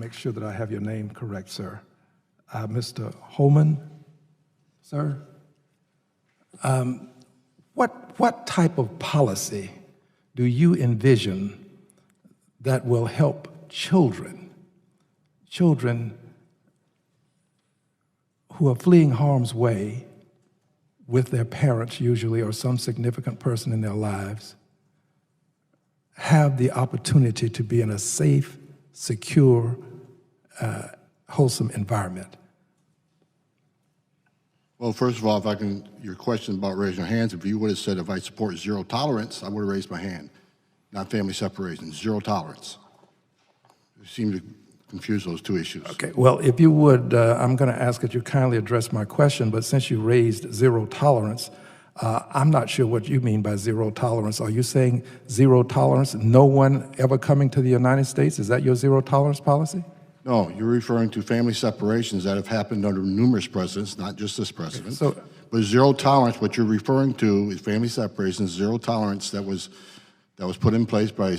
make sure that I have your name correct, sir. Mr. Homan, sir. What type of policy do you envision that will help children who are fleeing harm's way with their parents usually or some significant person in their lives have the opportunity to be in a safe, secure, wholesome environment? Well, first of all, if I can, your question about raising your hands, if you would have said if I support zero tolerance, I would have raised my hand, not family separation, zero tolerance. You seem to confuse those two issues. Okay, well, if you would, I'm going to ask that you kindly address my question, but since you raised zero tolerance, I'm not sure what you mean by zero tolerance. Are you saying zero tolerance, no one ever coming to the United States? Is that your zero tolerance policy? No, you're referring to family separations that have happened under numerous presidents, not just this president. Okay, but zero tolerance, what you're referring to is family separations, zero tolerance that was put in place by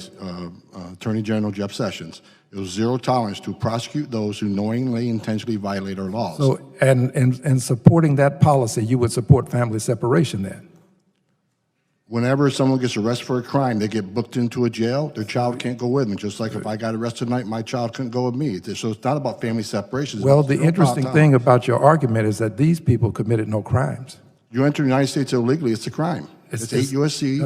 Attorney General Jeff Sessions. It was zero tolerance to prosecute those who knowingly, intentionally violate our laws. So, and supporting that policy, you would support family separation then? Whenever someone gets arrested for a crime, they get booked into a jail, their child can't go with them. Just like if I got arrested tonight, my child couldn't go with me. So it's not about family separation. Well, the interesting thing about your argument is that these people committed no crimes. You enter the United States illegally, it's a crime. It's 8 U.S.C.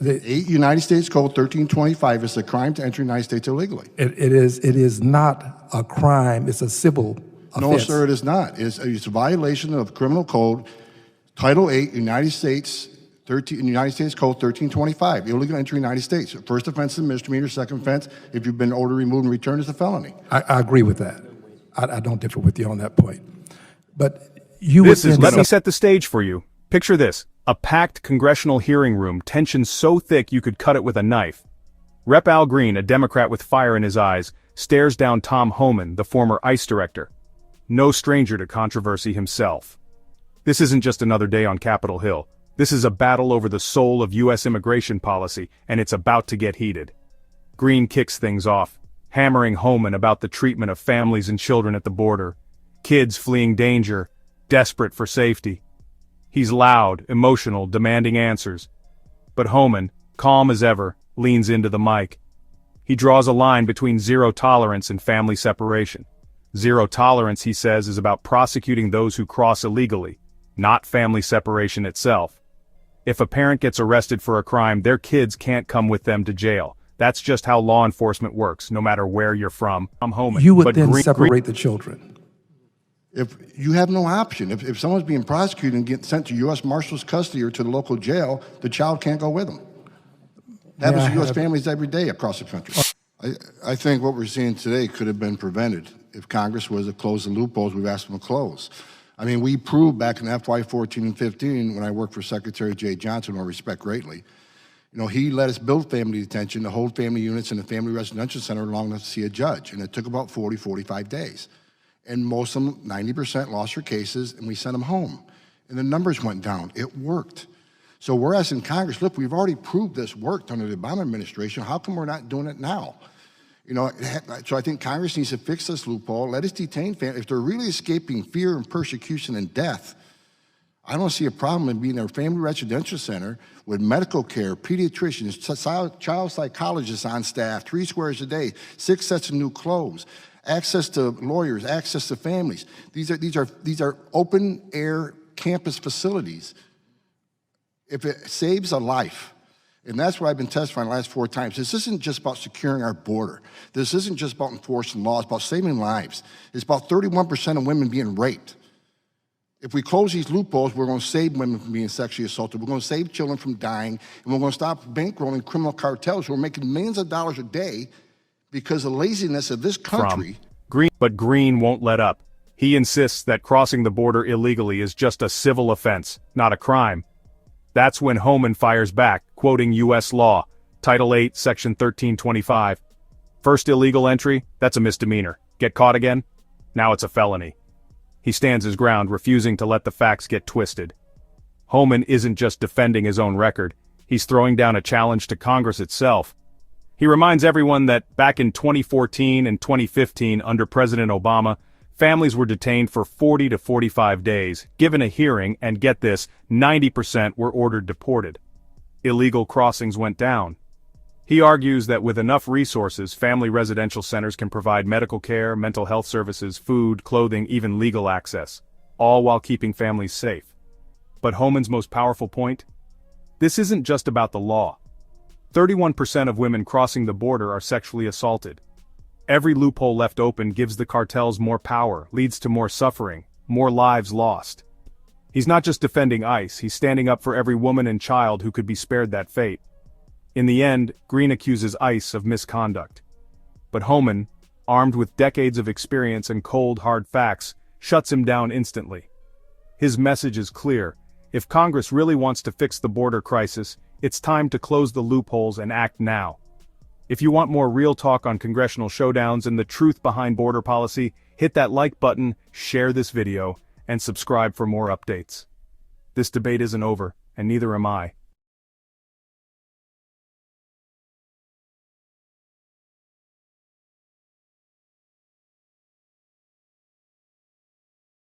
8 United States Code 1325. It's a crime to enter the United States illegally. It is not a crime. It's a civil offense. No, sir, it is not. It's a violation of Criminal Code Title 8 United States Code 1325. Illegal entry in the United States. First offense is a misdemeanor. Second offense, if you've been ordered removed and returned, is a felony. I agree with that. I don't differ with you on that point. But let me set the stage for you. Picture this. A packed congressional hearing room, tension so thick you could cut it with a knife. Rep. Al Green, a Democrat with fire in his eyes, stares down Tom Homan, the former ICE director. No stranger to controversy himself. This isn't just another day on Capitol Hill. This is a battle over the soul of U.S. immigration policy, and it's about to get heated. Green kicks things off, hammering Homan about the treatment of families and children at the border. Kids fleeing danger, desperate for safety. He's loud, emotional, demanding answers. But Homan, calm as ever, leans into the mic. He draws a line between zero tolerance and family separation. Zero tolerance, he says, is about prosecuting those who cross illegally, not family separation itself. If a parent gets arrested for a crime, their kids can't come with them to jail. That's just how law enforcement works, no matter where you're from. I'm Homan. You would then separate the children. If you have no option, if someone's being prosecuted and get sent to U.S. Marshal's custody or to the local jail, the child can't go with them. That happens to U.S. families every day across the country. I think what we're seeing today could have been prevented if Congress was to close the loopholes we've asked them to close. I mean, we proved back in FY 14 and 15 when I worked for Secretary Jay Johnson, who I respect greatly. You know, he let us build family detention to hold family units in a family residential center long enough to see a judge, and it took about 40, 45 days. And most of them, 90% lost their cases, and we sent them home. And the numbers went down. It worked. So we're asking Congress, look, we've already proved this worked under the Obama administration. How come we're not doing it now? You know, so I think Congress needs to fix this loophole. Let us detain families. If they're really escaping fear and persecution and death, I don't see a problem in being in a family residential center with medical care, pediatricians, child psychologists on staff, 3 squares a day, 6 sets of new clothes, access to lawyers, access to families. These are open air campus facilities. If it saves a life, and that's what I've been testifying the last 4 times. This isn't just about securing our border. This isn't just about enforcing laws. It's about saving lives. It's about 31% of women being raped. If we close these loopholes, we're going to save women from being sexually assaulted. We're going to save children from dying, and we're going to stop bankrolling criminal cartels who are making millions of dollars a day because of the laziness of this country. But Green won't let up. He insists that crossing the border illegally is just a civil offense, not a crime. That's when Homan fires back, quoting U.S. law, Title 8, Section 1325. First illegal entry, that's a misdemeanor. Get caught again? Now it's a felony. He stands his ground, refusing to let the facts get twisted. Homan isn't just defending his own record, he's throwing down a challenge to Congress itself. He reminds everyone that back in 2014 and 2015 under President Obama, families were detained for 40 to 45 days, given a hearing, and get this, 90% were ordered deported. Illegal crossings went down. He argues that with enough resources, family residential centers can provide medical care, mental health services, food, clothing, even legal access, all while keeping families safe. But Homan's most powerful point? This isn't just about the law. 31% of women crossing the border are sexually assaulted. Every loophole left open gives the cartels more power, leads to more suffering, more lives lost. He's not just defending ICE, he's standing up for every woman and child who could be spared that fate. In the end, Green accuses ICE of misconduct. But Homan, armed with decades of experience and cold, hard facts, shuts him down instantly. His message is clear. If Congress really wants to fix the border crisis, it's time to close the loopholes and act now. If you want more real talk on congressional showdowns and the truth behind border policy, hit that like button, share this video, and subscribe for more updates. This debate isn't over, and neither am I.